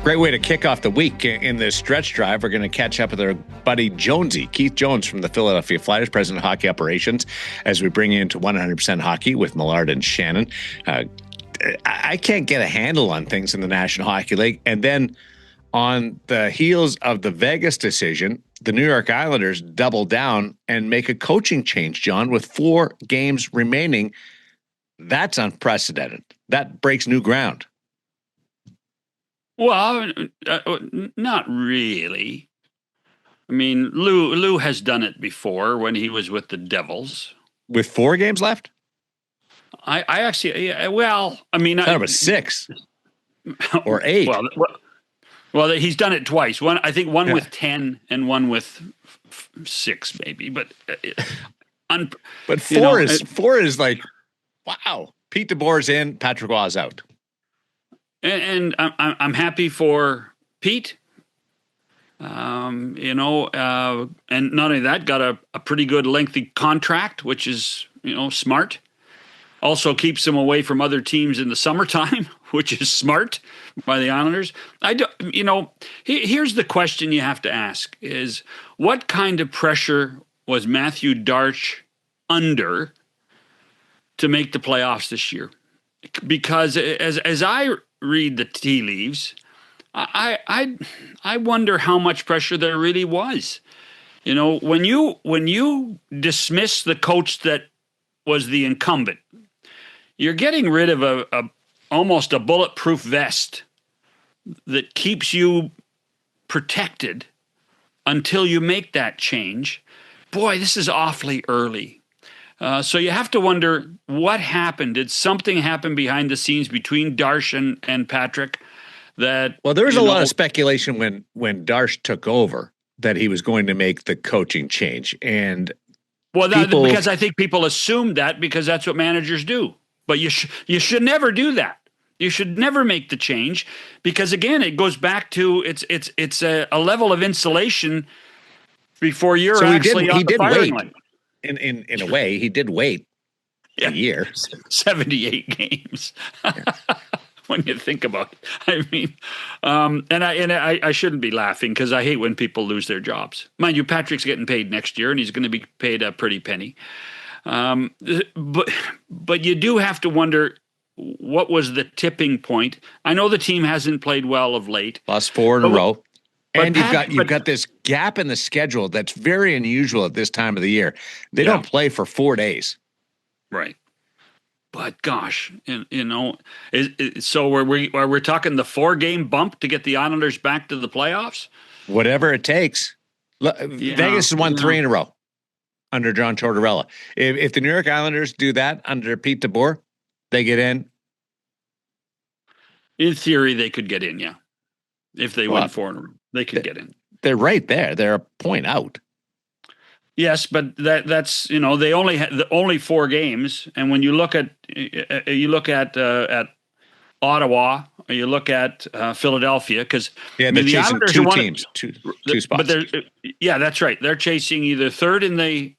Great way to kick off the week in this stretch drive. We're going to catch up with our buddy Jonesy, Keith Jones from the Philadelphia Flyers, President of Hockey Operations, as we bring you into 100% Hockey with Millard and Shannon. I can't get a handle on things in the National Hockey League. And then on the heels of the Vegas decision, the New York Islanders double down and make a coaching change, John, with 4 games remaining. That's unprecedented. That breaks new ground. Well, not really. I mean, Lou has done it before when he was with the Devils. With 4 games left? I actually, well, I mean, I thought it was 6 or 8. Well, he's done it twice. I think one with 10 and one with 6, maybe. But 4 is like, wow. Pete DeBoer's in, Patrick Waugh's out. And I'm happy for Pete. And not only that, got a pretty good lengthy contract, which is, smart. Also keeps him away from other teams in the summertime, which is smart by the Islanders. Here's the question you have to ask is what kind of pressure was Matthew Darche under to make the playoffs this year? Because as I read the tea leaves, I wonder how much pressure there really was. When you dismiss the coach that was the incumbent, you're getting rid of almost a bulletproof vest that keeps you protected until you make that change. Boy, this is awfully early. So you have to wonder what happened. Did something happen behind the scenes between Darche and Patrick? There was a lot of speculation when Darche took over that he was going to make the coaching change, because I think people assumed that because that's what managers do. But you should never do that. You should never make the change because again, it goes back to it's a level of insulation before you're actually on the firing line. In a way, he did wait a year. 78 games. Yeah. When you think about it. I mean, I shouldn't be laughing because I hate when people lose their jobs. Mind you, Patrick's getting paid next year and he's going to be paid a pretty penny. But you do have to wonder what was the tipping point. I know the team hasn't played well of late. Lost 4 in a row. And you've got this gap in the schedule that's very unusual at this time of the year. They don't play for 4 days. Right. But gosh, so we're talking the 4-game bump to get the Islanders back to the playoffs? Whatever it takes. Vegas has won 3 in a row under John Tortorella. If the New York Islanders do that under Pete DeBoer, they get in. In theory, they could get in, yeah. If they win 4 in a row, they could get in. They're right there. They're a point out. Yes, but that's they only had only 4 games, and when you look at Ottawa or you look at Philadelphia, because they're chasing 2 teams, two spots. But that's right. They're chasing either third in the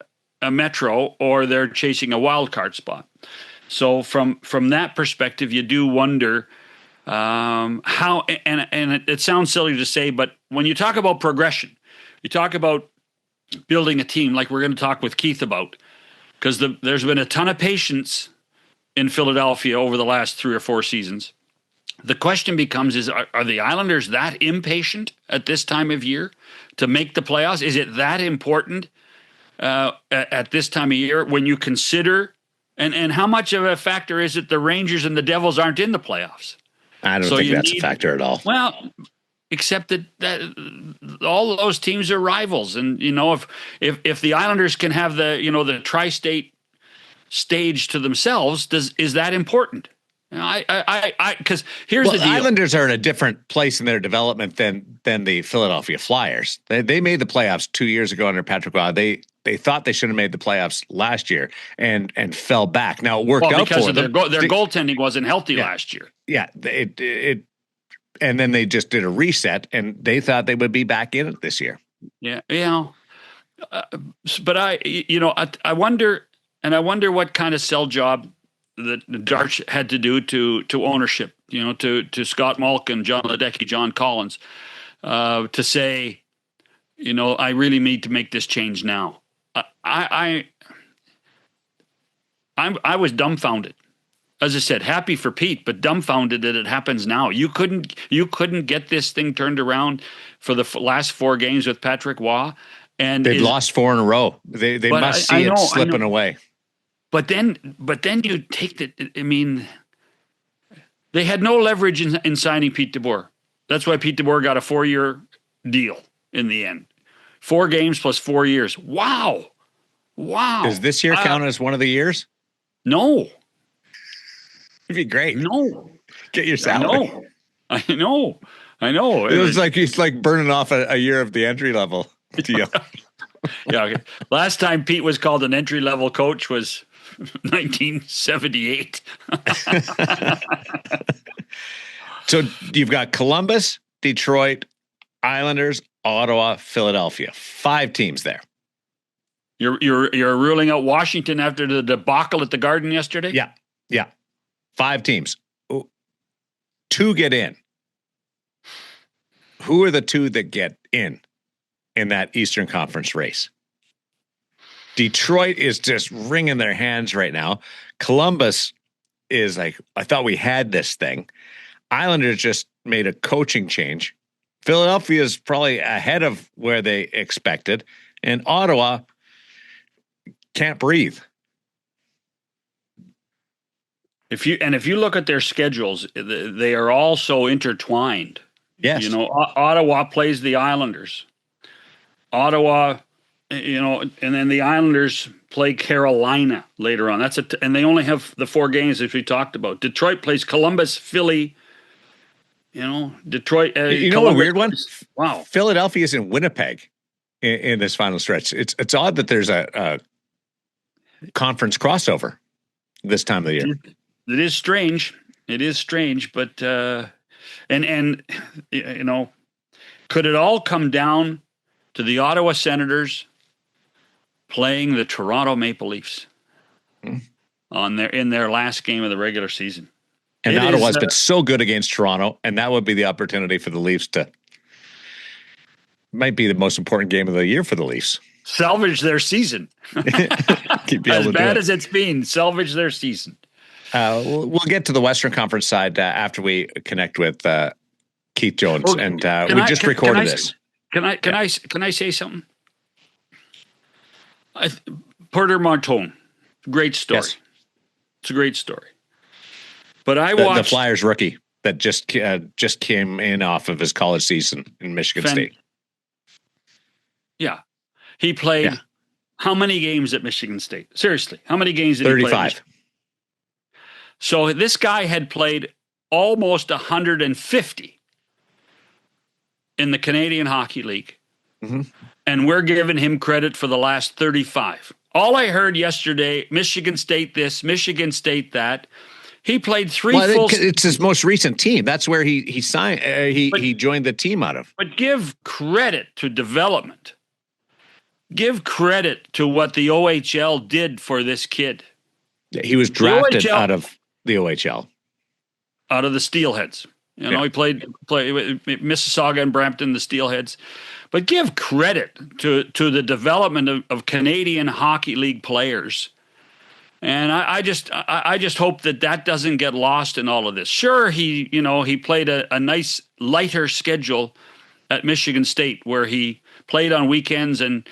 Metro or they're chasing a wild card spot. So from that perspective, you do wonder. How and it sounds silly to say, but when you talk about progression, you talk about building a team like we're going to talk with Keith about, because there's been a ton of patience in Philadelphia over the last 3 or 4 seasons. The question becomes are the Islanders that impatient at this time of year to make the playoffs? Is it that important at this time of year when you consider and how much of a factor is it the Rangers and the Devils aren't in the playoffs? I don't think that's a factor at all. Well, except that all those teams are rivals, and if the Islanders can have the tri-state stage to themselves, is that important? Because here's the deal. The Islanders are in a different place in their development than the Philadelphia Flyers. They made the playoffs 2 years ago under Patrick Waugh. They thought they should have made the playoffs last year and fell back. Now it worked out for them. Their goaltending wasn't healthy last year. Yeah, and then they just did a reset, and they thought they would be back in it this year. Yeah, but I wonder what kind of sell job Darch had to do to ownership, to Scott Malkin, John Ledecky, John Collins, to say, I really need to make this change now. I was dumbfounded. As I said, happy for Pete, but dumbfounded that it happens now. You couldn't get this thing turned around for the last 4 games with Patrick Waugh, and they've lost 4 in a row. They must see it slipping away. But then you take the. I mean, they had no leverage in signing Pete DeBoer. That's why Pete DeBoer got a 4-year deal in the end. 4 games plus 4 years. Wow. Does this year count as one of the years? No. It'd be great. No. Get your salary. I know. It's like burning off a year of the entry level deal. Yeah. Okay. Last time Pete was called an entry level coach was 1978. So you've got Columbus, Detroit, Islanders, Ottawa, Philadelphia. 5 teams there. You're ruling out Washington after the debacle at the Garden yesterday? Yeah. 5 teams. 2 get in. Who are the 2 that get in that Eastern Conference race? Detroit is just wringing their hands right now. Columbus is like, I thought we had this thing. Islanders just made a coaching change. Philadelphia is probably ahead of where they expected. And Ottawa can't breathe. If you look at their schedules, they are all so intertwined. Yes. Ottawa plays the Islanders. Ottawa, and then the Islanders play Carolina later on. And they only have the 4 games that we talked about. Detroit plays Columbus, Philly. Detroit. A weird one? Wow. Philadelphia is in Winnipeg in this final stretch. It's odd that there's a conference crossover this time of the year. It is strange. But could it all come down to the Ottawa Senators playing the Toronto Maple Leafs in their last game of the regular season? And Ottawa's been so good against Toronto, and that would be the opportunity for the Leafs might be the most important game of the year for the Leafs. Salvage their season. As bad as it's been, salvage their season. We'll get to the Western Conference side after we connect with Keith Jones, and we just recorded this. Can I say something? Porter Martone, great story. Yes. It's a great story. But I watched the Flyers rookie that just came in off of his college season in Michigan State. Yeah, he played how many games at Michigan State? Seriously, how many games did he play? 35. So this guy had played almost 150 in the Canadian Hockey League, and we're giving him credit for the last 35. All I heard yesterday, Michigan State this, Michigan State that. He played 3 full. It's his most recent team. That's where he signed. He joined the team out of. But give credit to development. Give credit to what the OHL did for this kid. He was drafted out of the OHL, out of the Steelheads. He played Mississauga and Brampton, the Steelheads. But give credit to the development of Canadian Hockey League players. And I just hope that doesn't get lost in all of this. Sure, he played a nice lighter schedule at Michigan State where he played on weekends and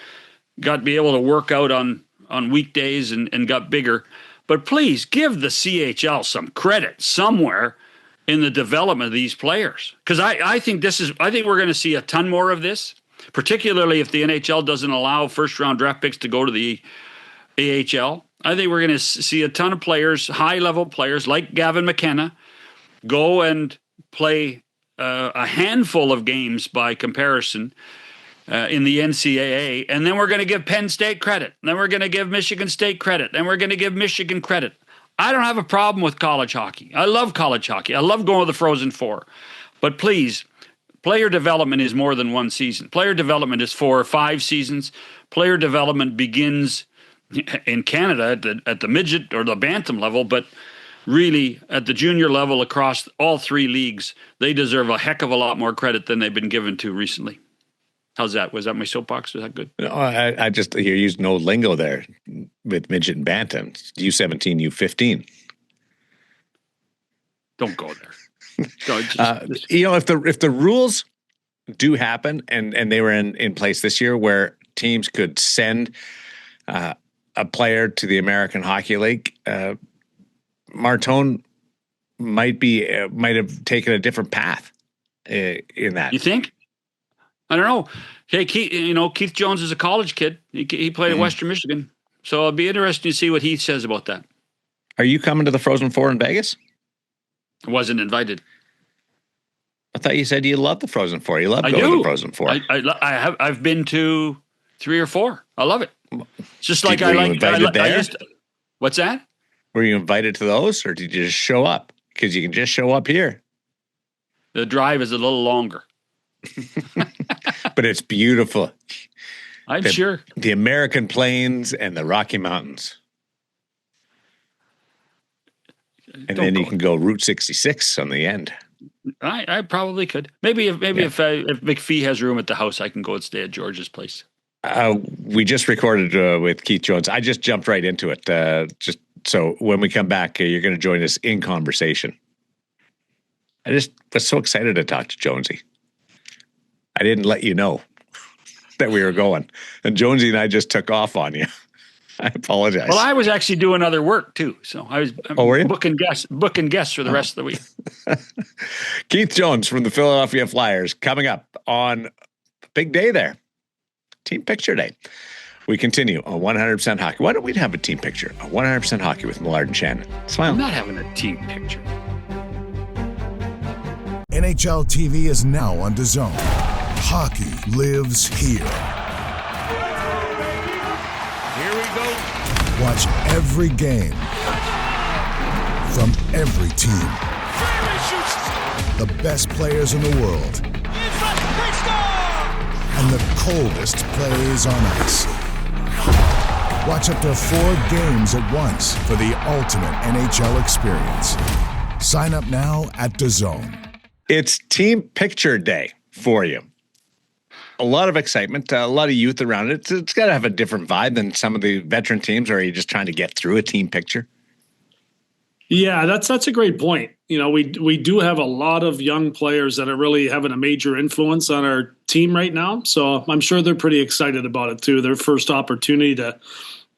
got to be able to work out on weekdays and got bigger. But please give the CHL some credit somewhere in the development of these players. Because I think we're going to see a ton more of this, particularly if the NHL doesn't allow first-round draft picks to go to the AHL. I think we're going to see a ton of players, high-level players like Gavin McKenna, go and play a handful of games by comparison in the NCAA, and then we're going to give Penn State credit. Then we're going to give Michigan State credit. Then we're going to give Michigan credit. I don't have a problem with college hockey. I love college hockey. I love going to the Frozen Four. But please, player development is more than one season. Player development is 4 or 5 seasons. Player development begins in Canada at the midget or the bantam level, but really at the junior level across all three leagues, they deserve a heck of a lot more credit than they've been given to recently. How's that? Was that my soapbox? Was that good? No, I just you're using old lingo there with midget and bantam. U17, U15. Don't go there. If the rules do happen and they were in place this year where teams could send a player to the American Hockey League, Martone might have taken a different path in that. You think? I don't know. Hey, Keith Jones is a college kid. He played at Western Michigan. So it'll be interesting to see what he says about that. Are you coming to the Frozen Four in Vegas? I wasn't invited. I thought you said you loved the Frozen Four. You love going to the Frozen Four. I've been to 3 or 4. I love it. It's just like what's that? Were you invited to those, or did you just show up? Because you can just show up here. The drive is a little longer. But it's beautiful. I'm sure. The American Plains and the Rocky Mountains. And then you can go Route 66 on the end. I probably could. Maybe if McPhee has room at the house, I can go and stay at George's place. We just recorded with Keith Jones. I just jumped right into it. Just so when we come back, you're going to join us in conversation. I just was so excited to talk to Jonesy. I didn't let you know that we were going. And Jonesy and I just took off on you. I apologize. Well, I was actually doing other work too. So I was booking guests for the rest of the week. Keith Jones from the Philadelphia Flyers coming up on a big day there. Team Picture Day. We continue on 100% Hockey. Why don't we have a team picture? A 100% Hockey with Millard and Shannon. Smile. I'm not having a team picture. NHL TV is now on DAZN. Hockey lives here. Here we go. Watch every game from every team. The best players in the world. And the coldest plays on ice. Watch up to 4 games at once for the ultimate NHL experience. Sign up now at DAZN. It's Team Picture Day for you. A lot of excitement, a lot of youth around it. It's got to have a different vibe than some of the veteran teams, or are you just trying to get through a team picture? Yeah, that's a great point. We do have a lot of young players that are really having a major influence on our team right now. So I'm sure they're pretty excited about it too. Their first opportunity to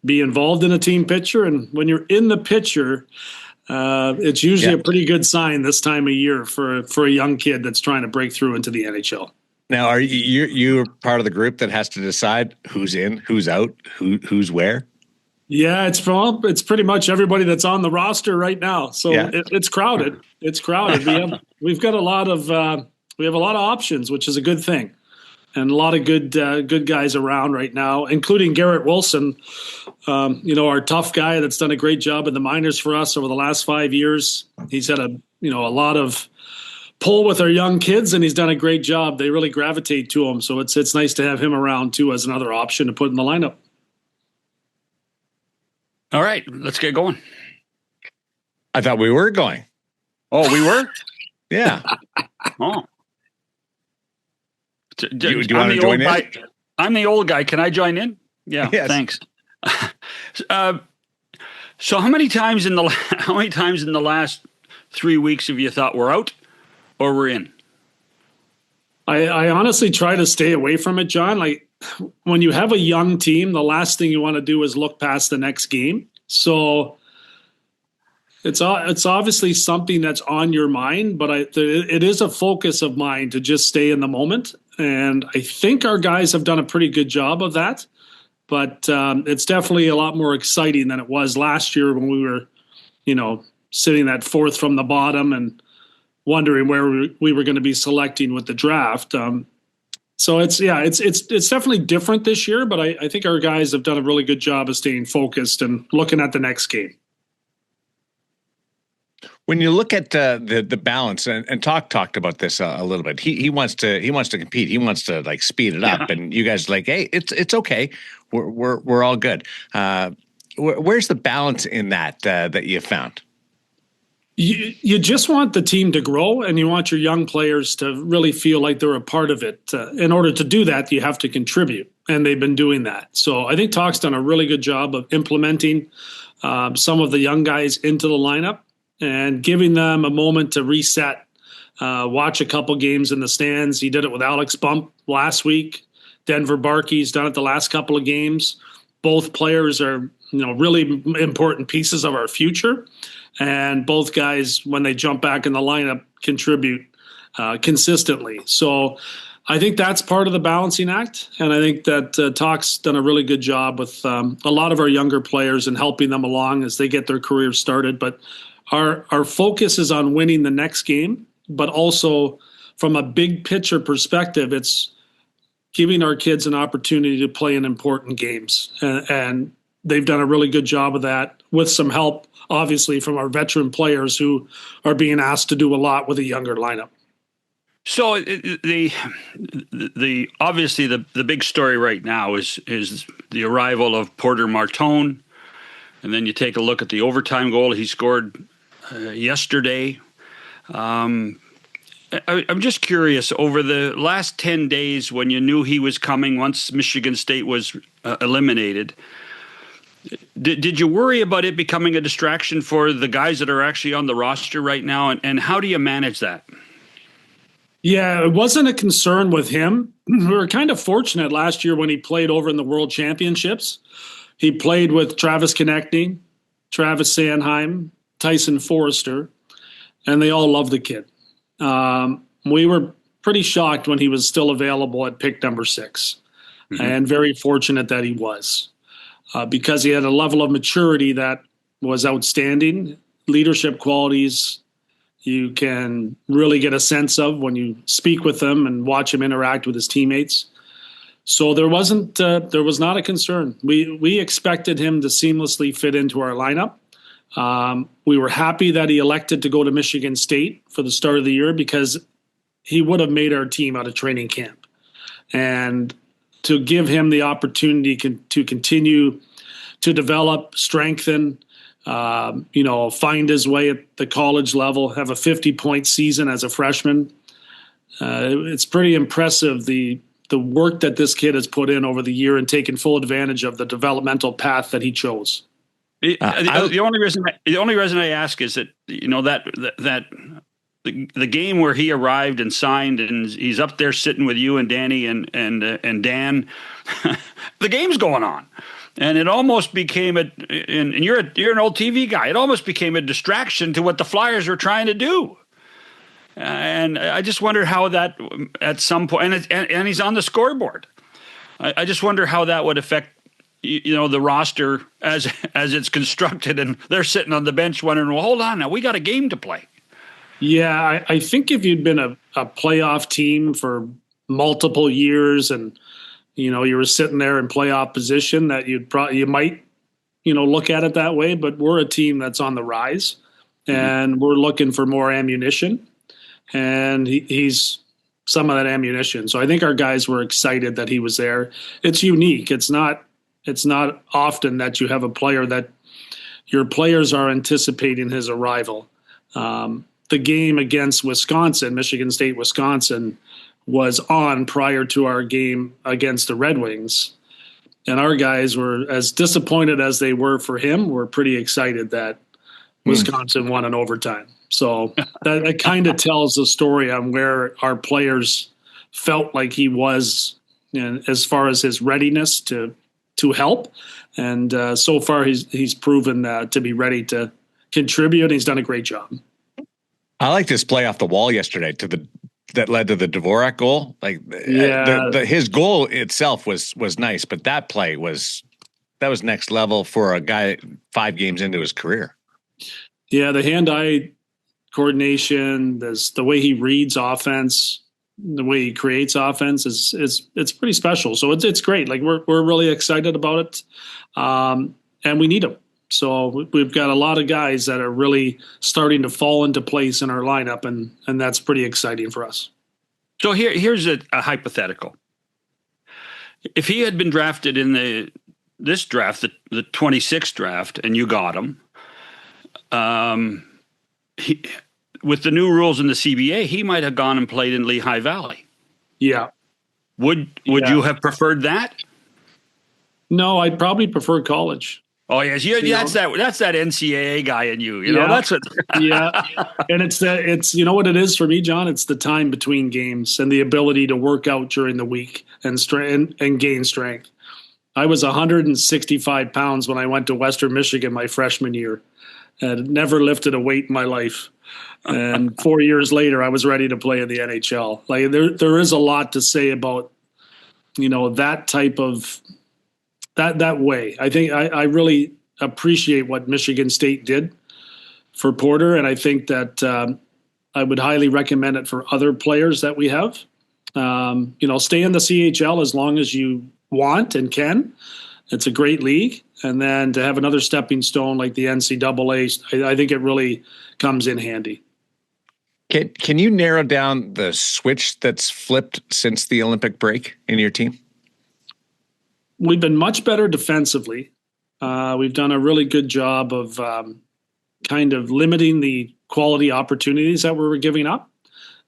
be involved in a team picture. And when you're in the picture, it's usually a pretty good sign this time of year for a young kid that's trying to break through into the NHL. Now, are you're part of the group that has to decide who's in, who's out, who's where? Yeah, it's pretty much everybody that's on the roster right now. So it's crowded. It's crowded. We've got a lot of we have a lot of options, which is a good thing, and a lot of good guys around right now, including Garrett Wilson. Our tough guy that's done a great job in the minors for us over the last 5 years. He's had a lot of pull with our young kids, and he's done a great job. They really gravitate to him, so it's nice to have him around too as another option to put in the lineup. All right, let's get going. I thought we were going. Oh, we were? Yeah. Oh. Do you want to join in? I'm the old guy. Can I join in? Yeah, yes. Thanks. So how many times in the last 3 weeks have you thought we're out or we're in? I honestly try to stay away from it, John. Like, when you have a young team, the last thing you want to do is look past the next game. So it's obviously something that's on your mind, but it is a focus of mine to just stay in the moment. And I think our guys have done a pretty good job of that. But it's definitely a lot more exciting than it was last year when we were, sitting that 4th from the bottom and wondering where we were going to be selecting with the draft. So it's definitely different this year, but I think our guys have done a really good job of staying focused and looking at the next game. When you look at the balance, and talked about this a little bit, he wants to compete. He wants to like speed it up, and you guys are like, hey, it's okay, we're all good. Where's the balance in that you found? You just want the team to grow, and you want your young players to really feel like they're a part of it. In order to do that, you have to contribute, and they've been doing that. So I think Talk's done a really good job of implementing some of the young guys into the lineup and giving them a moment to reset, watch a couple games in the stands. He did it with Alex Bump last week. Denver Barkey's done it the last couple of games. Both players are, really important pieces of our future. And both guys, when they jump back in the lineup, contribute consistently. So I think that's part of the balancing act. And I think that Talk's done a really good job with a lot of our younger players and helping them along as they get their careers started. But our focus is on winning the next game, but also from a big picture perspective, it's giving our kids an opportunity to play in important games. And they've done a really good job of that with some help, obviously, from our veteran players who are being asked to do a lot with a younger lineup. So obviously the big story right now is the arrival of Porter Martone, and then you take a look at the overtime goal he scored yesterday. I'm just curious, over the last 10 days when you knew he was coming, once Michigan State was eliminated, did you worry about it becoming a distraction for the guys that are actually on the roster right now? And how do you manage that? Yeah, it wasn't a concern with him. We were kind of fortunate last year when he played over in the World Championships. He played with Travis Konechny, Travis Sanheim, Tyson Forrester, and they all loved the kid. We were pretty shocked when he was still available at pick number 6, and very fortunate that he was. Because he had a level of maturity that was outstanding, leadership qualities you can really get a sense of when you speak with him and watch him interact with his teammates. So there was not a concern. We expected him to seamlessly fit into our lineup. We were happy that he elected to go to Michigan State for the start of the year because he would have made our team out of training camp. And to give him the opportunity to continue to develop, strengthen, find his way at the college level, have a 50-point season as a freshman. It's pretty impressive, the work that this kid has put in over the year and taken full advantage of the developmental path that he chose. The only reason I ask is that the game where he arrived and signed, and he's up there sitting with you and Danny and Dan, the game's going on, and it almost became and you're an old TV guy. It almost became a distraction to what the Flyers were trying to do, and I just wonder how that at some point, and he's on the scoreboard. I just wonder how that would affect the roster as it's constructed, and they're sitting on the bench wondering, well, hold on now, we got a game to play. Yeah, I think if you'd been a playoff team for multiple years and, you were sitting there in playoff position, that you might, look at it that way. But we're a team that's on the rise, and we're looking for more ammunition. And he's some of that ammunition. So I think our guys were excited that he was there. It's unique. It's not often that you have a player that your players are anticipating his arrival. The game against Michigan State, Wisconsin, was on prior to our game against the Red Wings. And our guys were, as disappointed as they were for him, were pretty excited that Wisconsin won in overtime. So that kind of tells the story on where our players felt like he was, as far as his readiness to help. And so far he's proven to be ready to contribute. He's done a great job. I like this play off the wall yesterday that led to the Dvorak goal. His goal itself was nice, but that play was next level for a guy 5 games into his career. Yeah, the hand-eye coordination, the way he reads offense, the way he creates offense it's pretty special. So it's great. Like we're really excited about it, and we need him. So we've got a lot of guys that are really starting to fall into place in our lineup, and that's pretty exciting for us. So here's a hypothetical. If he had been drafted in this draft, the 26th draft, and you got him, with the new rules in the CBA, he might have gone and played in Lehigh Valley. Yeah. Would you have preferred that? No, I'd probably prefer college. Oh yes, that's that NCAA guy in you. You know, that's what. Yeah, and it's you know what it is for me, John. It's the time between games and the ability to work out during the week and gain strength. I was 165 pounds when I went to Western Michigan my freshman year, and never lifted a weight in my life. And 4 years later, I was ready to play in the NHL. Like there is a lot to say about, you know, that type of. That way. I think I really appreciate what Michigan State did for Porter, and I think that I would highly recommend it for other players that we have. You know, stay in the CHL as long as you want and can. It's a great league. And then to have another stepping stone like the NCAA, I think it really comes in handy. Can you narrow down the switch that's flipped since the Olympic break in your team? We've been much better defensively. We've done a really good job of kind of limiting the quality opportunities that we were giving up.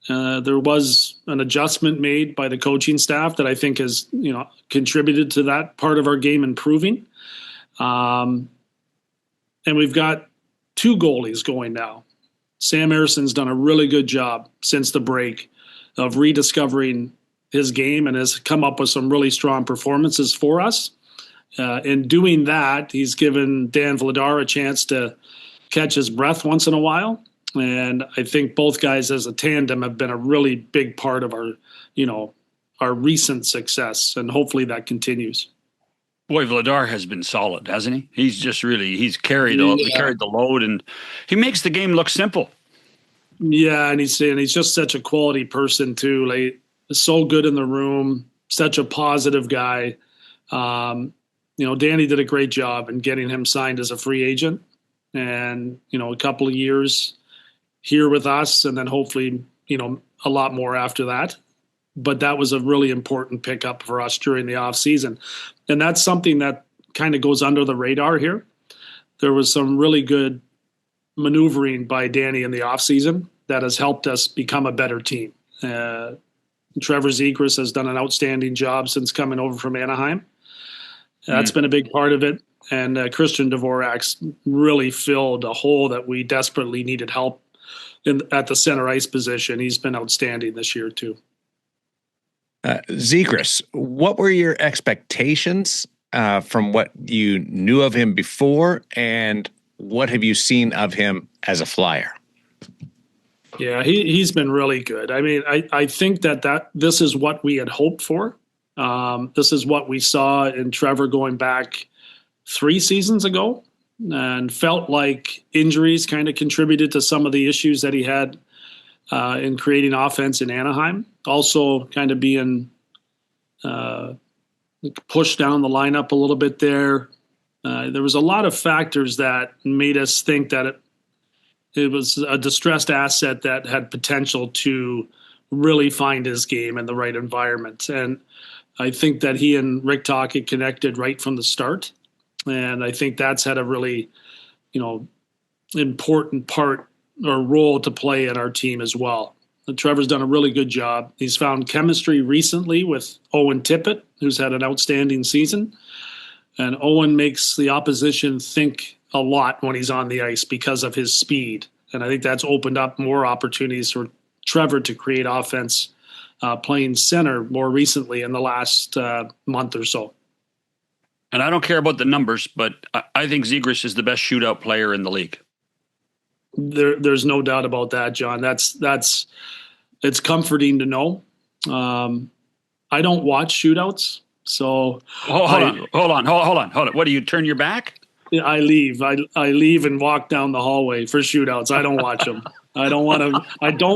There was an adjustment made by the coaching staff that I think has, you know, contributed to that part of our game improving. And we've got 2 goalies going now. Sam Erson's done a really good job since the break of rediscovering his game and has come up with some really strong performances for us. In doing that, he's given Dan Vladar a chance to catch his breath once in a while. And I think both guys as a tandem have been a really big part of our, you know, our recent success. And hopefully that continues. Boy, Vladar has been solid, hasn't he? He's carried the load, and he makes the game look simple. Yeah, and he's just such a quality person too. Like, so good in the room, such a positive guy. You know, Danny did a great job in getting him signed as a free agent, and, you know, a couple of years here with us, and then hopefully, you know, a lot more after that. But that was a really important pickup for us during the off season. And that's something that kind of goes under the radar here. There was some really good maneuvering by Danny in the off season that has helped us become a better team. Trevor Zegras has done an outstanding job since coming over from Anaheim. That's been a big part of it. And Christian Dvorak's really filled a hole that we desperately needed help at the center ice position. He's been outstanding this year too. Zegras, what were your expectations from what you knew of him before, and what have you seen of him as a Flyer? Yeah, he's been really good. I mean, I think that this is what we had hoped for. This is what we saw in Trevor going back 3 seasons ago, and felt like injuries kind of contributed to some of the issues that he had in creating offense in Anaheim. Also kind of being pushed down the lineup a little bit there. There was a lot of factors that made us think that it was a distressed asset that had potential to really find his game in the right environment. And I think that he and Rick Tocchet connected right from the start. And I think that's had a really, you know, important part or role to play in our team as well. And Trevor's done a really good job. He's found chemistry recently with Owen Tippett, who's had an outstanding season. And Owen makes the opposition think a lot when he's on the ice because of his speed. And I think that's opened up more opportunities for Trevor to create offense playing center more recently in the last month or so. And I don't care about the numbers, but I think Zegras is the best shootout player in the league. There's no doubt about that, John. It's comforting to know. I don't watch shootouts, so hold on. What do you turn your back? I leave. I leave and walk down the hallway for shootouts. I don't watch them. I don't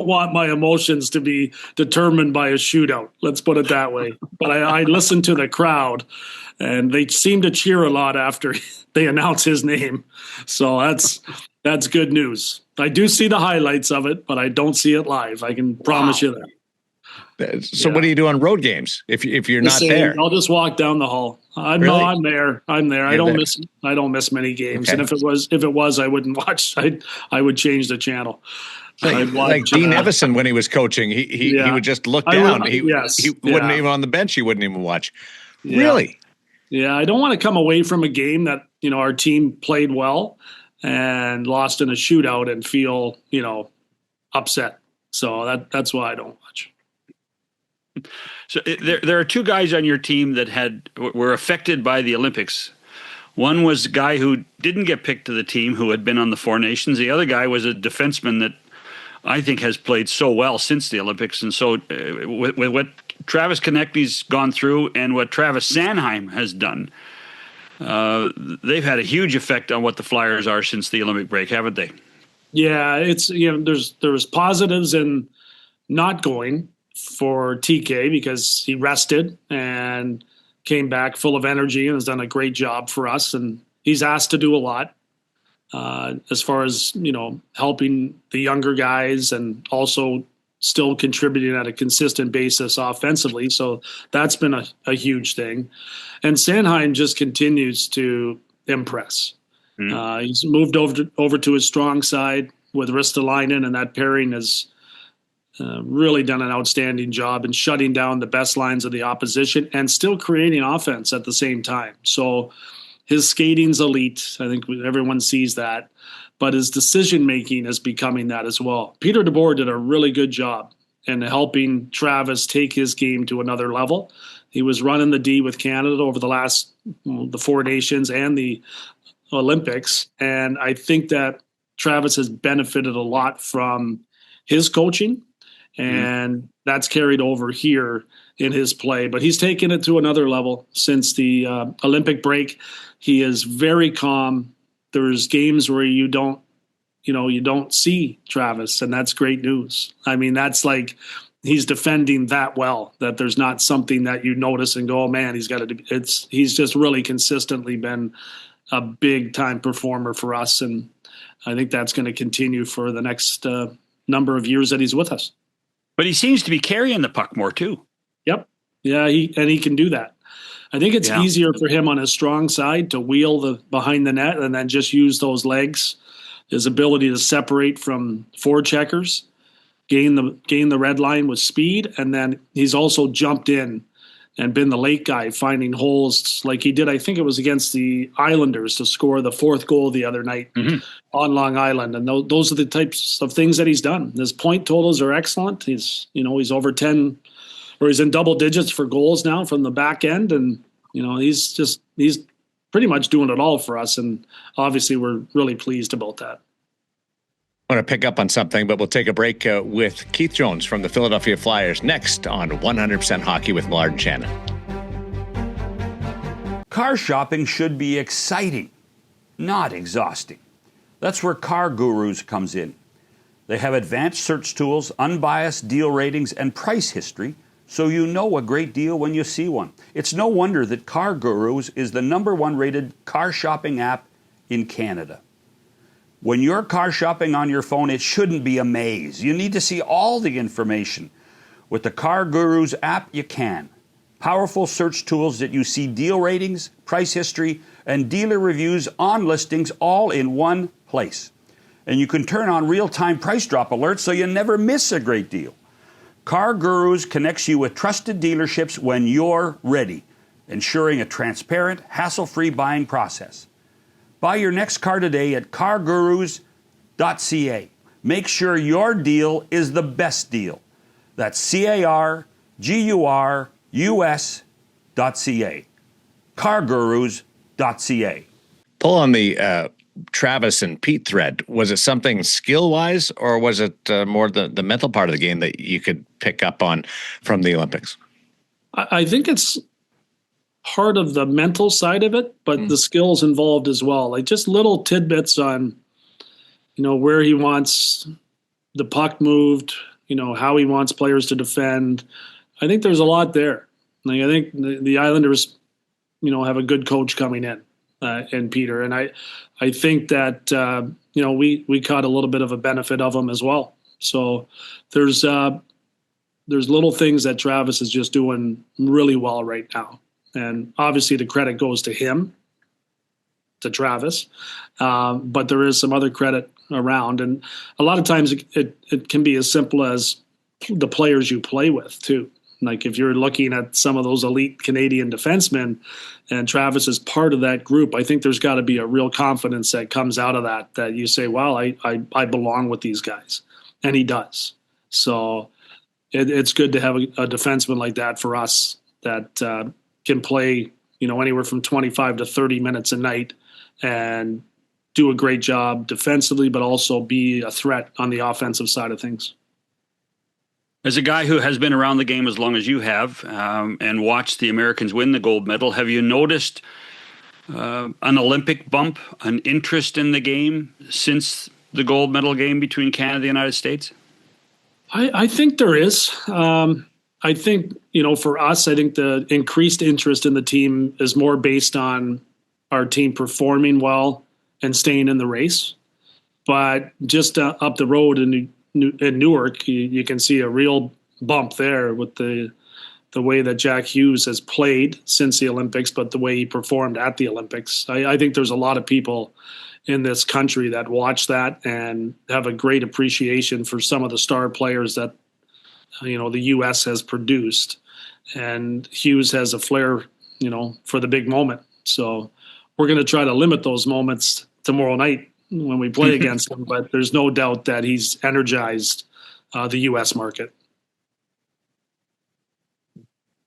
want my emotions to be determined by a shootout. Let's put it that way. But I listen to the crowd, and they seem to cheer a lot after they announce his name. So that's good news. I do see the highlights of it, but I don't see it live. I can promise you that. So what do you do on road games if you're not there? I'll just walk down the hall. Really? No, I'm there. I'm there. I don't there. miss many games. Okay. And if it was, I wouldn't watch. I would change the channel. Like Dean Evison when he was coaching, he would just look down. He wouldn't even on the bench. He wouldn't even watch. Yeah. Really? Yeah, I don't want to come away from a game that our team played well and lost in a shootout and feel upset. So that's why I don't watch. So there are two guys on your team that were affected by the Olympics. One was a guy who didn't get picked to the team who had been on the Four Nations. The other guy was a defenseman that I think has played so well since the Olympics. And so with what Travis Konecny's gone through and what Travis Sanheim has done, they've had a huge effect on what the Flyers are since the Olympic break, haven't they? Yeah, it's there was positives in not going for TK because he rested and came back full of energy and has done a great job for us. And he's asked to do a lot as far as, helping the younger guys and also still contributing at a consistent basis offensively. So that's been a huge thing. And Sanheim just continues to impress. He's moved over to his strong side with Ristolainen, and that pairing has really done an outstanding job in shutting down the best lines of the opposition and still creating offense at the same time. So his skating's elite. I think everyone sees that. But his decision-making is becoming that as well. Peter DeBoer did a really good job in helping Travis take his game to another level. He was running the D with Canada over the Four Nations and the Olympics. And I think that Travis has benefited a lot from his coaching, and that's carried over here in his play. But he's taken it to another level since the Olympic break. He is very calm. There's games where you don't see Travis, and that's great news. I mean, that's like he's defending that well, that there's not something that you notice and go, oh man, he's just really consistently been a big time performer for us. And I think that's going to continue for the next number of years that he's with us. But he seems to be carrying the puck more too. Yep. Yeah. He can do that. I think it's easier for him on his strong side to wheel behind the net and then just use those legs, his ability to separate from forecheckers, gain the red line with speed. And then he's also jumped in and been the late guy finding holes like he did. I think it was against the Islanders to score the fourth goal the other night on Long Island. And those are the types of things that he's done. His point totals are excellent. He's over 10, or he's in double digits for goals now from the back end. And, he's pretty much doing it all for us. And obviously we're really pleased about that. I want to pick up on something, but we'll take a break with Keith Jones from the Philadelphia Flyers next on 100% Hockey with Millard and Shannon. Car shopping should be exciting, not exhausting. That's where Car Gurus comes in. They have advanced search tools, unbiased deal ratings, and price history, so you know a great deal when you see one. It's no wonder that Car Gurus is the #1 rated car shopping app in Canada. When you're car shopping on your phone, it shouldn't be a maze. You need to see all the information. With the Car Gurus app, you can. Powerful search tools that you see deal ratings, price history, and dealer reviews on listings all in one place. And you can turn on real-time price drop alerts so you never miss a great deal. Car Gurus connects you with trusted dealerships when you're ready, ensuring a transparent, hassle-free buying process. Buy your next car today at cargurus.ca. Make sure your deal is the best deal. That's cargurus.ca. cargurus.ca. Pull on the Travis and Pete thread. Was it something skill-wise, or was it more the mental part of the game that you could pick up on from the Olympics? I think it's part of the mental side of it, but the skills involved as well. Like just little tidbits on, where he wants the puck moved, how he wants players to defend. I think there's a lot there. Like I think the Islanders, have a good coach coming in, Peter. And I think that, we caught a little bit of a benefit of him as well. So there's there's little things that Travis is just doing really well right now. And obviously the credit goes to him, to Travis. But there is some other credit around. And a lot of times it can be as simple as the players you play with too. Like if you're looking at some of those elite Canadian defensemen and Travis is part of that group, I think there's got to be a real confidence that comes out of that you say, well, I belong with these guys. And he does. So it's good to have a defenseman like that for us that can play, anywhere from 25 to 30 minutes a night and do a great job defensively, but also be a threat on the offensive side of things. As a guy who has been around the game as long as you have and watched the Americans win the gold medal, have you noticed an Olympic bump, an interest in the game since the gold medal game between Canada and the United States? I think there is. I think, for us, I think the increased interest in the team is more based on our team performing well and staying in the race. But just up the road in Newark, you can see a real bump there with the way that Jack Hughes has played since the Olympics, but the way he performed at the Olympics. I think there's a lot of people in this country that watch that and have a great appreciation for some of the star players that, the U.S. has produced. And Hughes has a flair, for the big moment. So we're going to try to limit those moments tomorrow night when we play against him, but there's no doubt that he's energized the U.S. market.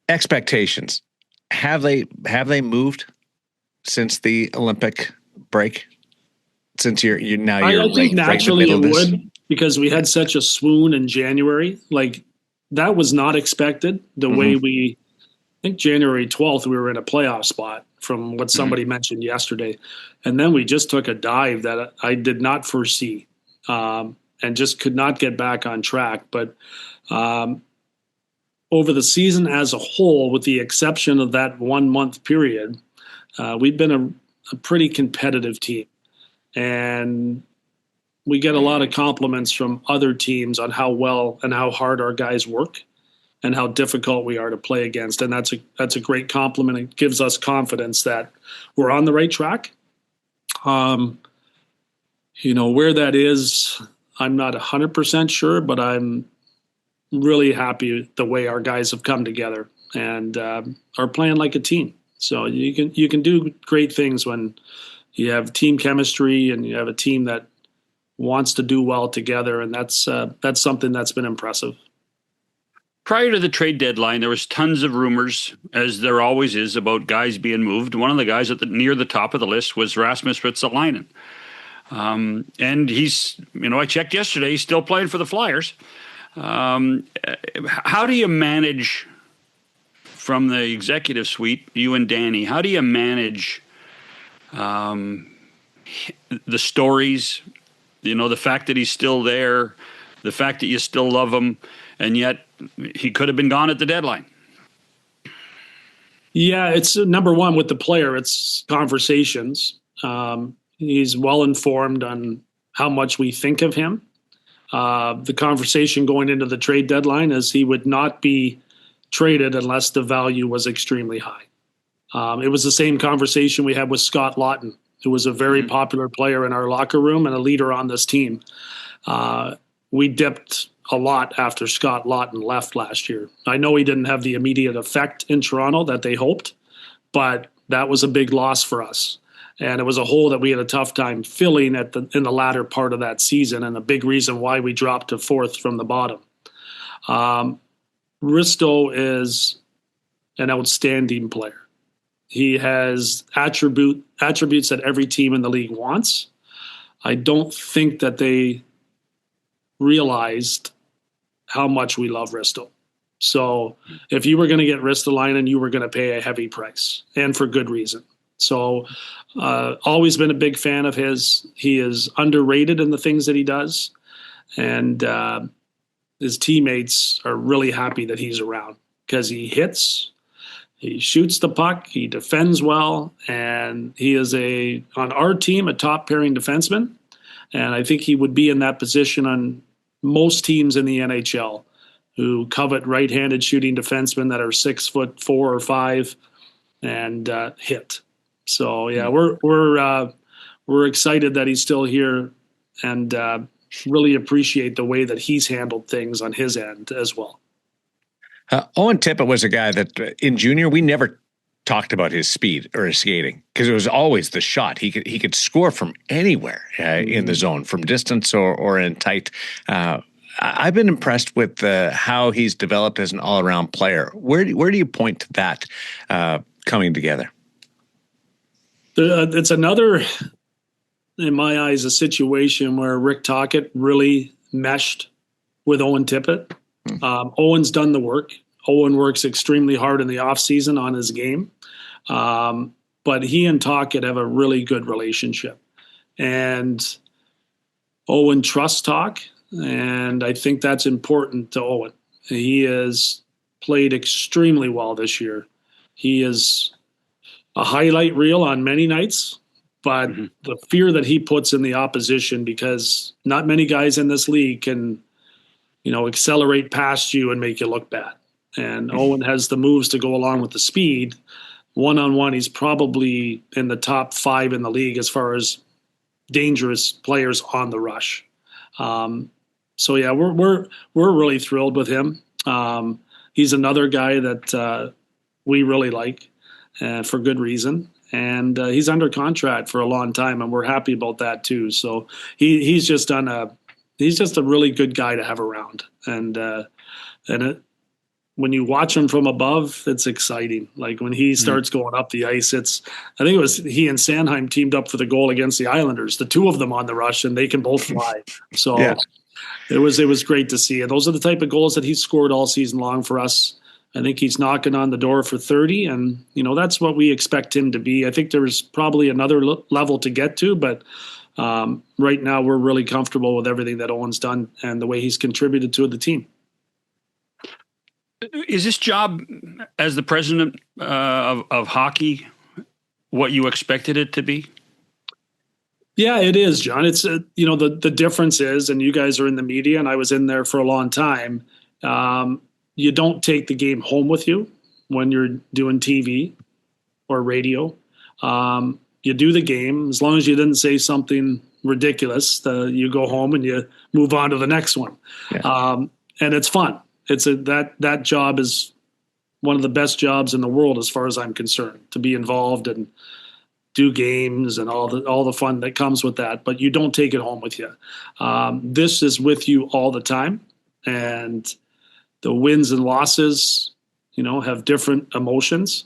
Expectations. Have they moved since the Olympic break? Since you're I think naturally it would, because we had such a swoon in January. Like that was not expected. The way I think January 12th we were in a playoff spot from what somebody mentioned yesterday, and then we just took a dive that I did not foresee, and just could not get back on track. But over the season as a whole, with the exception of that 1 month period, we've been a pretty competitive team. And we get a lot of compliments from other teams on how well and how hard our guys work and how difficult we are to play against. And that's a great compliment. It gives us confidence that we're on the right track. Where that is, I'm not 100% sure, but I'm really happy the way our guys have come together and are playing like a team. So you can do great things when you have team chemistry and you have a team that wants to do well together, and that's something that's been impressive. Prior to the trade deadline, there was tons of rumors, as there always is, about guys being moved. One of the guys near the top of the list was Rasmus Ristolainen. And he's, I checked yesterday, he's still playing for the Flyers. How do you manage, from the executive suite, you and Danny, how do you manage the stories, the fact that he's still there, the fact that you still love him, and yet he could have been gone at the deadline? Yeah, it's number one with the player, it's conversations. He's well informed on how much we think of him. The conversation going into the trade deadline is he would not be traded unless the value was extremely high. It was the same conversation we had with Scott Laughton, who was a very popular player in our locker room and a leader on this team. We dipped a lot after Scott Laughton left last year. I know he didn't have the immediate effect in Toronto that they hoped, but that was a big loss for us. And it was a hole that we had a tough time filling in the latter part of that season, and a big reason why we dropped to fourth from the bottom. Risto is an outstanding player. He has attributes that every team in the league wants. I don't think that they realized how much we love Risto. So if you were going to get Ristolainen, you were going to pay a heavy price, and for good reason. So always been a big fan of his. He is underrated in the things that he does. And his teammates are really happy that he's around because he hits, he shoots the puck, he defends well, and he is on our team, a top pairing defenseman. And I think he would be in that position on most teams in the NHL who covet right-handed shooting defensemen that are 6'4" or 5" and hit. So yeah, we're excited that he's still here, and really appreciate the way that he's handled things on his end as well. Owen Tippett was a guy that in junior we never talked about his speed or his skating because it was always the shot. He could score from anywhere in the zone, from distance or in tight. I've been impressed with how he's developed as an all-around player. Where do you point to that coming together? It's another, in my eyes, a situation where Rick Tocchet really meshed with Owen Tippett. Owen's done the work. Owen works extremely hard in the offseason on his game. But he and Tocchet have a really good relationship. And Owen trusts Toc, and I think that's important to Owen. He has played extremely well this year. He is a highlight reel on many nights, but the fear that he puts in the opposition, because not many guys in this league can, accelerate past you and make you look bad. And Owen has the moves to go along with the speed. One-on-one, he's probably in the top 5 in the league as far as dangerous players on the rush. So yeah, we're really thrilled with him. He's another guy that we really like for good reason. And he's under contract for a long time, and we're happy about that too. So he's just a really good guy to have around. And when you watch him from above, it's exciting. Like when he starts going up the ice, I think it was he and Sanheim teamed up for the goal against the Islanders, the two of them on the rush, and they can both fly. So yeah. It was great to see. And those are the type of goals that he's scored all season long for us. I think he's knocking on the door for 30, and that's what we expect him to be. I think there's probably another level to get to, but right now we're really comfortable with everything that Owen's done and the way he's contributed to the team. Is this job as the president of hockey what you expected it to be? Yeah, it is, John. It's the difference is, and you guys are in the media, and I was in there for a long time. You don't take the game home with you when you're doing TV or radio. You do the game. As long as you didn't say something ridiculous, you go home and you move on to the next one. Yeah. And it's fun. That job is one of the best jobs in the world as far as I'm concerned, to be involved and do games and all the fun that comes with that. But you don't take it home with you. This is with you all the time, and the wins and losses, have different emotions.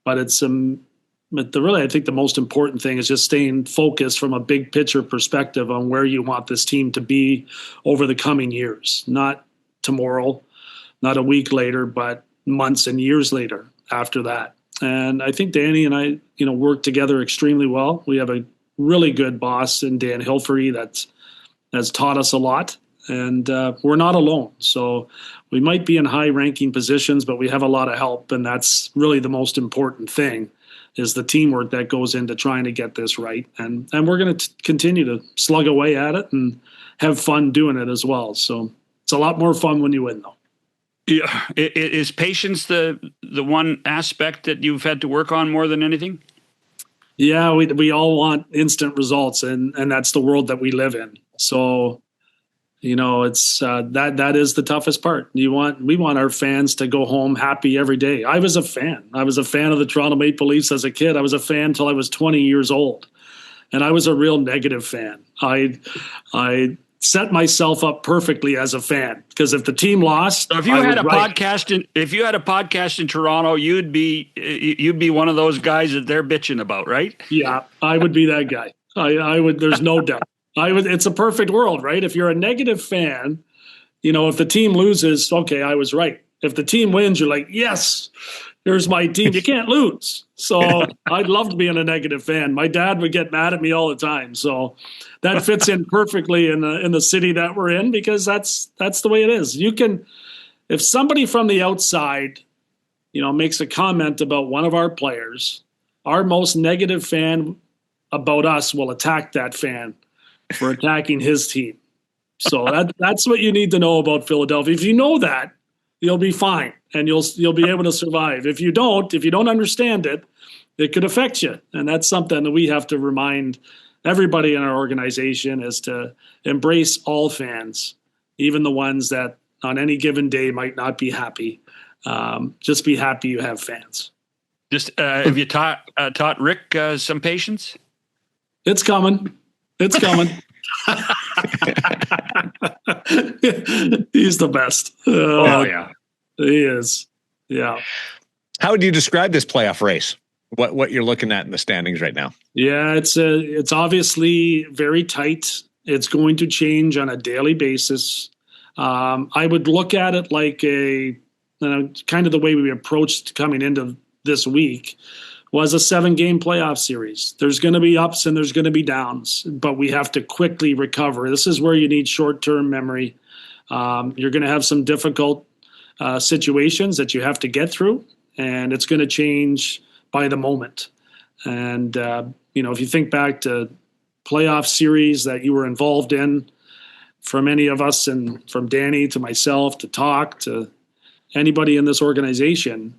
But I think the most important thing is just staying focused from a big picture perspective on where you want this team to be over the coming years, not tomorrow, not a week later, but months and years later after that. And I think Danny and I, work together extremely well. We have a really good boss in Dan Hilferty that's taught us a lot, and we're not alone. So we might be in high-ranking positions, but we have a lot of help, and that's really the most important thing, is the teamwork that goes into trying to get this right. And we're going to continue to slug away at it and have fun doing it as well. So it's a lot more fun when you win, though. Yeah. Is patience the one aspect that you've had to work on more than anything? Yeah, we all want instant results, and that's the world that we live in. So, it's that is the toughest part. We want our fans to go home happy every day. I was a fan. I was a fan of the Toronto Maple Leafs as a kid. I was a fan until I was 20 years old, and I was a real negative fan. I set myself up perfectly as a fan, because if the team lost, so if you had a podcast in Toronto, you'd be one of those guys that they're bitching about, right? Yeah, I would be that guy. I would. There's no doubt. It's a perfect world, right? If you're a negative fan, if the team loses, okay, I was right. If the team wins, you're like, yes, here's my team. You can't lose. So I'd love being a negative fan. My dad would get mad at me all the time. So that fits in perfectly in the city that we're in, because that's the way it is. If somebody from the outside, makes a comment about one of our players, our most negative fan about us will attack that fan for attacking his team. So that's what you need to know about Philadelphia. If you know that, you'll be fine and you'll be able to survive. If you don't understand it, it could affect you. And that's something that we have to remind everybody in our organization, is to embrace all fans, even the ones that on any given day might not be happy. Just be happy you have fans. Just have you taught Rick some patience? It's coming. It's coming. He's the best. Oh yeah, he is. Yeah. How would you describe this playoff race? What you're looking at in the standings right now? Yeah, it's obviously very tight. It's going to change on a daily basis. I would look at it like kind of the way we approached coming into this week was a 7-game playoff series. There's going to be ups and there's going to be downs, but we have to quickly recover. This is where you need short-term memory. You're going to have some difficult situations that you have to get through, and it's going to change by the moment. And, if you think back to playoff series that you were involved in, from any of us, and from Danny to myself to Talk to anybody in this organization,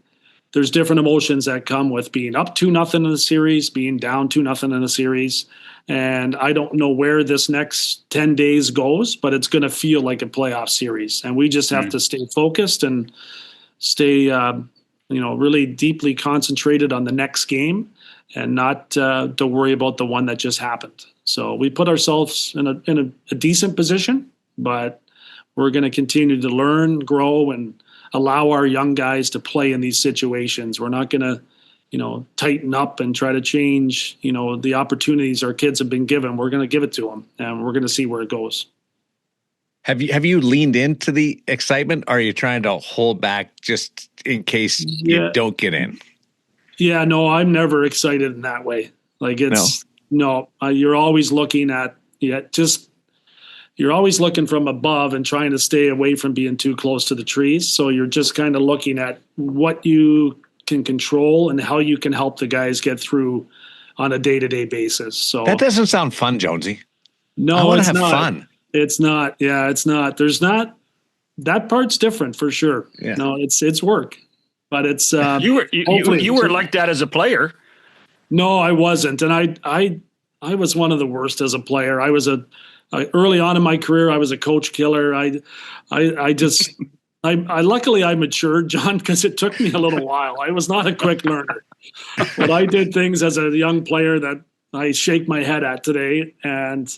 there's different emotions that come with being up 2-0 in a series, being down 2-0 in a series. And I don't know where this next 10 days goes, but it's going to feel like a playoff series. And we just have to stay focused and stay, really deeply concentrated on the next game, and not to worry about the one that just happened. So we put ourselves in a decent position, but we're going to continue to learn, grow, and allow our young guys to play in these situations. We're not going to, tighten up and try to change, the opportunities our kids have been given. We're going to give it to them, and we're going to see where it goes. Have you leaned into the excitement, or are you trying to hold back just in case you don't get in? Yeah, no, I'm never excited in that way. Like you're always looking at, you're always looking from above and trying to stay away from being too close to the trees. So you're just kind of looking at what you can control and how you can help the guys get through on a day-to-day basis. So that doesn't sound fun, Jonesy. No, I want it's to have not. fun. It's not. Yeah, it's not. There's not. That part's different for sure. Yeah. No, it's work, but it's. You were like that as a player. No, I wasn't, and I was one of the worst as a player. I was early on in my career, I was a coach killer. I luckily I matured, John, because it took me a little while. I was not a quick learner, but I did things as a young player that I shake my head at today. And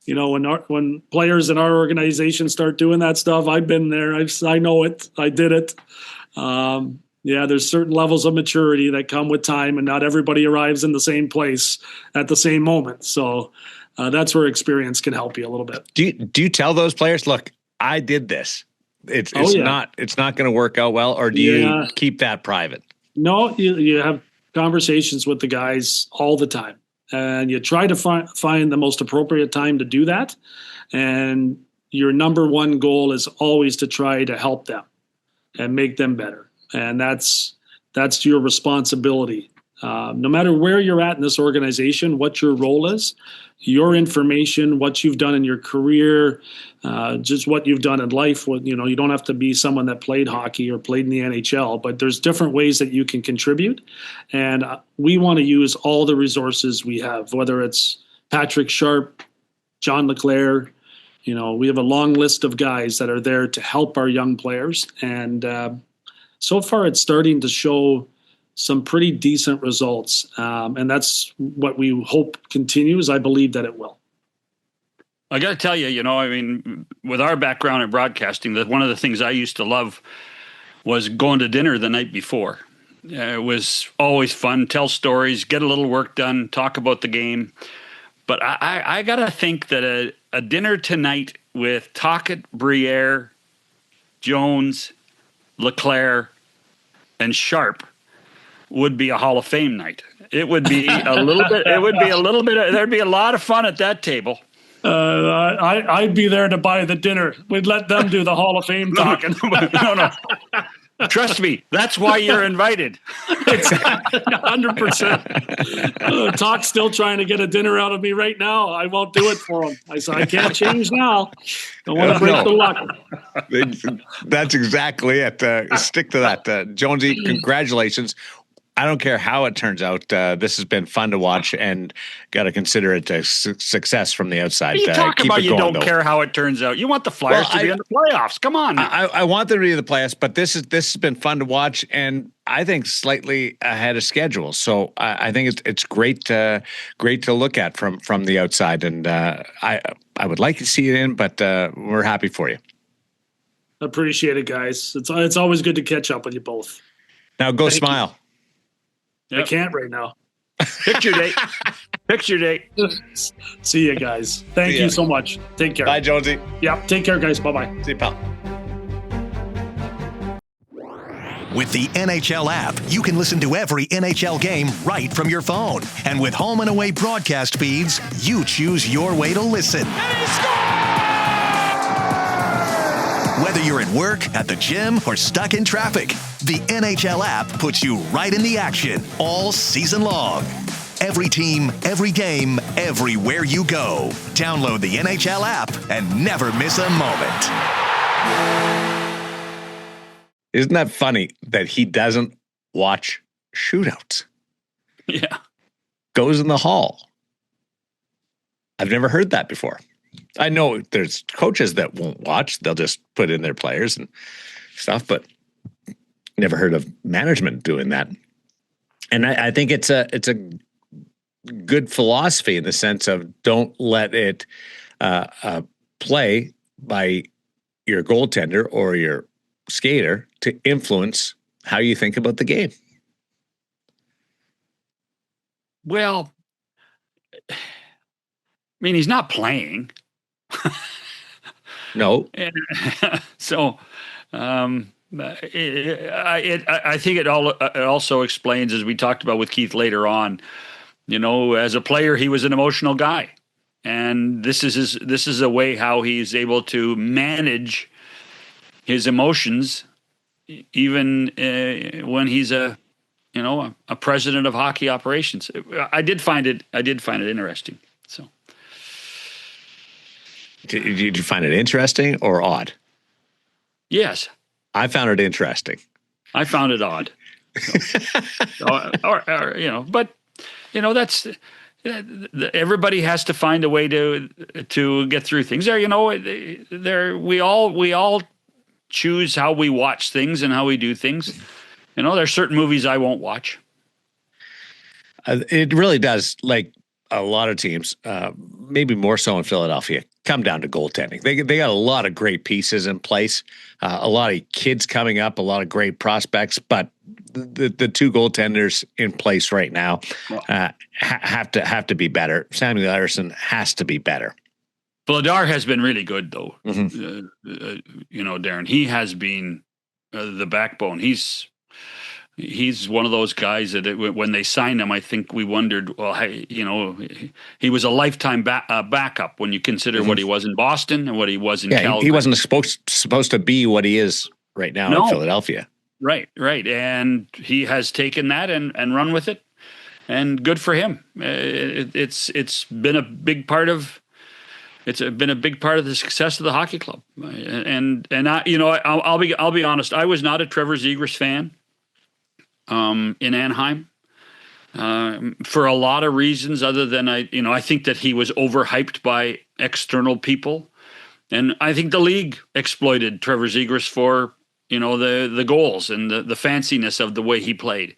when players in our organization start doing that stuff, I've been there. I know it. I did it. There's certain levels of maturity that come with time, and not everybody arrives in the same place at the same moment. So that's where experience can help you a little bit. Do you tell those players, look, I did this? It's not going to work out well, or do you keep that private? No, you have conversations with the guys all the time, and you try to find the most appropriate time to do that. And your number one goal is always to try to help them and make them better. And that's your responsibility. No matter where you're at in this organization, what your role is, your information, what you've done in your career, just what you've done in life. You don't have to be someone that played hockey or played in the NHL, but there's different ways that you can contribute. And we want to use all the resources we have, whether it's Patrick Sharp, John LeClaire. We have a long list of guys that are there to help our young players. And so far it's starting to show some pretty decent results. And that's what we hope continues. I believe that it will. I got to tell you, with our background in broadcasting, that one of the things I used to love was going to dinner the night before. It was always fun, tell stories, get a little work done, talk about the game. But I got to think that a dinner tonight with Tocchet, Briere, Jones, LeClaire, and Sharp would be a Hall of Fame night. It would be a little bit. It would be a little bit. There'd be a lot of fun at that table. I'd be there to buy the dinner. We'd let them do the Hall of Fame talking. No. Trust me, that's why you're invited. It's 100%. Talk's still trying to get a dinner out of me right now. I won't do it for him. I said, I can't change now. Don't want to break the luck. That's exactly it. Stick to that. Jonesy, congratulations. I don't care how it turns out. This has been fun to watch, and got to consider it a success from the outside. You talk about you don't though. care how it turns out. You want the Flyers to be in the playoffs. Come on. I want them to be in the playoffs, but this has been fun to watch, and I think slightly ahead of schedule. So I think it's great to look at from the outside, and I would like to see it in, but we're happy for you. Appreciate it, guys. It's always good to catch up with you both. Now go smile. Yep. I can't right now. Picture date. Picture date. See you guys. Thank you so much. Take care. Bye, Jonesy. Yeah. Take care, guys. Bye-bye. See you, pal. With the NHL app, you can listen to every NHL game right from your phone. And with home and away broadcast feeds, you choose your way to listen. And he scores! Whether you're at work, at the gym, or stuck in traffic, the NHL app puts you right in the action all season long. Every team, every game, everywhere you go. Download the NHL app and never miss a moment. Isn't that funny that he doesn't watch shootouts? Yeah. Goes in the hall. I've never heard that before. I know there's coaches that won't watch. They'll just put in their players and stuff, but never heard of management doing that. And I think it's a good philosophy in the sense of don't let it play by your goaltender or your skater to influence how you think about the game. Well, I mean, he's not playing. No. So I think it also explains, as we talked about with Keith later on, as a player, he was an emotional guy. And this is a way how he's able to manage his emotions, even when he's a president of hockey operations. I did find it interesting. So, did you find it interesting or odd? Yes, I found it interesting. I found it odd. But that's. Everybody has to find a way to get through things. We all choose how we watch things and how we do things. There's certain movies I won't watch. It really does, like a lot of teams, maybe more so in Philadelphia, come down to goaltending. They got a lot of great pieces in place, a lot of kids coming up, a lot of great prospects, but the two goaltenders in place right now have to be better. Samuel Anderson has to be better. Millard has been really good, though. Mm-hmm. Daren, he has been the backbone. He's one of those guys that when they signed him, I think we wondered, well, hey, he was a lifetime backup when you consider what he was in Boston and what he was in Calgary. He wasn't supposed to be what he is right now in Philadelphia. Right. And he has taken that and run with it, and good for him. It's been a big part of the success of the hockey club. And I'll be honest. I was not a Trevor Zegras fan in Anaheim for a lot of reasons, other than I think that he was overhyped by external people, and I think the league exploited Trevor Zegras for the goals and the fanciness of the way he played.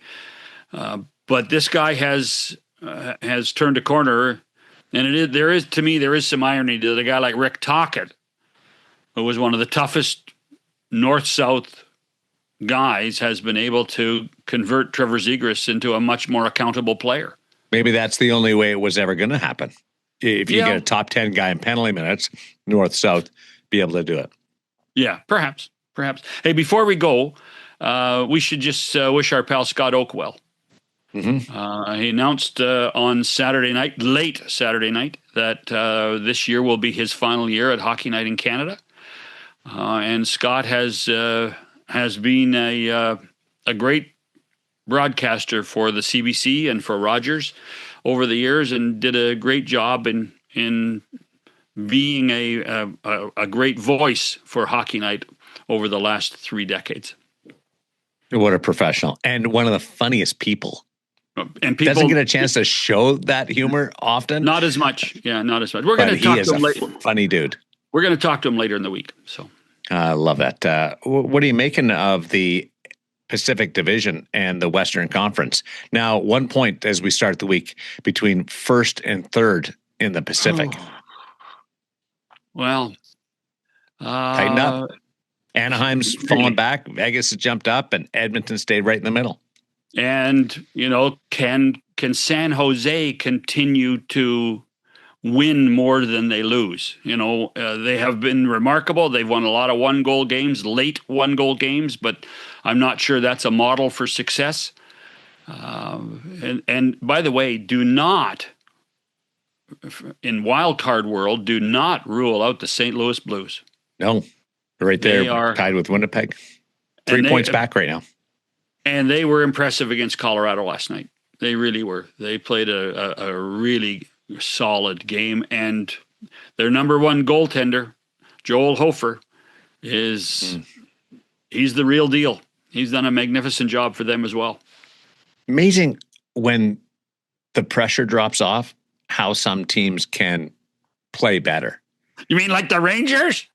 But this guy has turned a corner, and there is some irony to a guy like Rick Tocchet, who was one of the toughest North-South guys, has been able to convert Trevor Zegras into a much more accountable player. Maybe that's the only way it was ever going to happen. If you get a top 10 guy in penalty minutes, North-South, be able to do it. Yeah, perhaps. Hey, before we go, we should just wish our pal Scott Oak well. Mm-hmm. He announced on late Saturday night, that this year will be his final year at Hockey Night in Canada. And Scott has has been a great broadcaster for the CBC and for Rogers over the years, and did a great job in being a great voice for Hockey Night over the last 3 decades. What a professional, and one of the funniest people. And people doesn't get a chance to show that humor often. Not as much. Yeah, not as much. We're going to talk to him later. Funny dude. We're going to talk to him later in the week. So I love that. What are you making of the Pacific Division and the Western Conference? Now, 1 point as we start the week between first and third in the Pacific. Well, tighten up. Anaheim's fallen back. Vegas has jumped up, and Edmonton stayed right in the middle. And, can San Jose continue to win more than they lose? They have been remarkable. They've won a lot of 1-goal games, late 1-goal games, but I'm not sure that's a model for success. And by the way, do not, in wild card world, do not rule out the St. Louis Blues. No, right there, they are tied with Winnipeg. 3 points back right now. And they were impressive against Colorado last night. They really were. They played a really solid game, and their number one goaltender, Joel Hofer, he's the real deal. He's done a magnificent job for them as well. Amazing when the pressure drops off, how some teams can play better. You mean like the Rangers?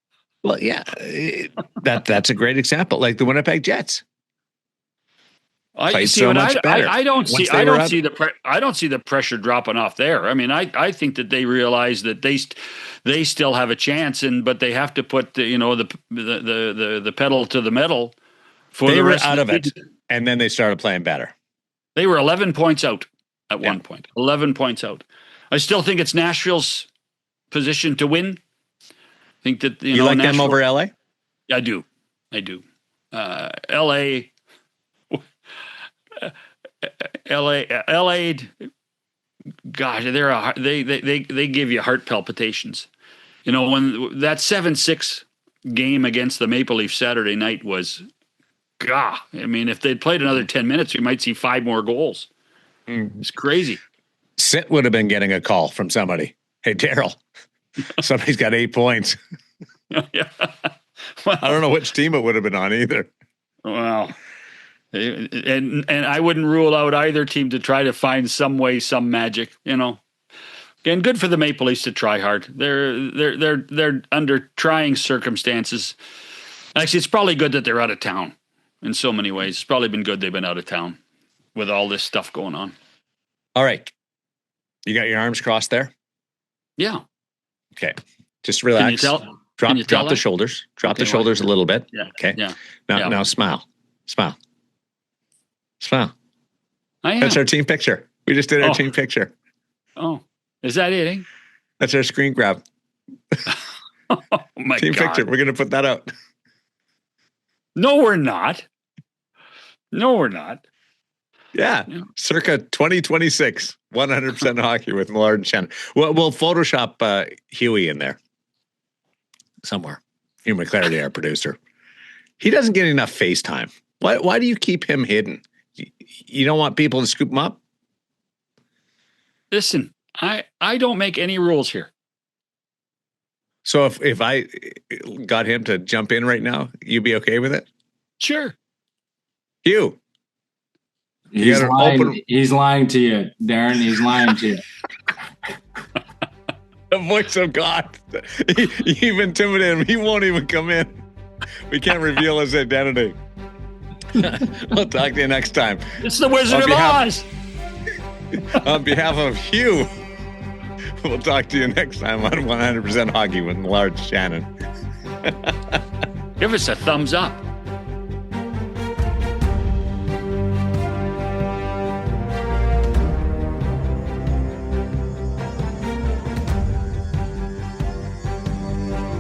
Well, yeah, that's a great example. Like the Winnipeg Jets. I don't see the pressure dropping off there. I mean, I think that they realize that they still have a chance, but they have to put the pedal to the metal for they the were rest out of it, season. And then they started playing better. They were 11 points out at one point. 11 points out. I still think it's Nashville's position to win. I think that you like them over LA? I do. LA. Gosh, they give you heart palpitations. When that 7-6 game against the Maple Leafs Saturday night was, I mean, if they'd played another 10 minutes, we might see 5 more goals. It's crazy. Sit would have been getting a call from somebody. Hey, Daryl, somebody's got 8 points. Yeah. Well, I don't know which team it would have been on either. Well, and I wouldn't rule out either team to try to find some way, some magic. Again, good for the Maple Leafs to try hard. They're under trying circumstances. Actually, it's probably good that they're out of town in so many ways. It's probably been good they've been out of town with all this stuff going on. All right, you got your arms crossed there. Yeah. Okay, just relax. Drop the shoulders. Drop the shoulders a little bit. Yeah. Okay. Yeah. Now smile. Smile. I am. That's our team picture. We just did our team picture. Oh, is that it? Eh? That's our screen grab. Oh my team God. picture. We're going to put that out. No, we're not. Yeah. Circa 2026. 100% hockey with Millard and Shannon. We'll Photoshop Huey in there somewhere. Hugh McClarity, our producer. He doesn't get enough face time. Why do you keep him hidden? You don't want people to scoop him up? Listen, I don't make any rules here. So if I got him to jump in right now, you'd be okay with it? Sure. Hugh. He's lying to you, Daren. He's lying to you. The voice of God. You've intimidated him. He won't even come in. We can't reveal his identity. We'll talk to you next time. It's the Wizard of Oz. On behalf of Hugh, we'll talk to you next time on 100% Hockey with Millard Shannon. Give us a thumbs up.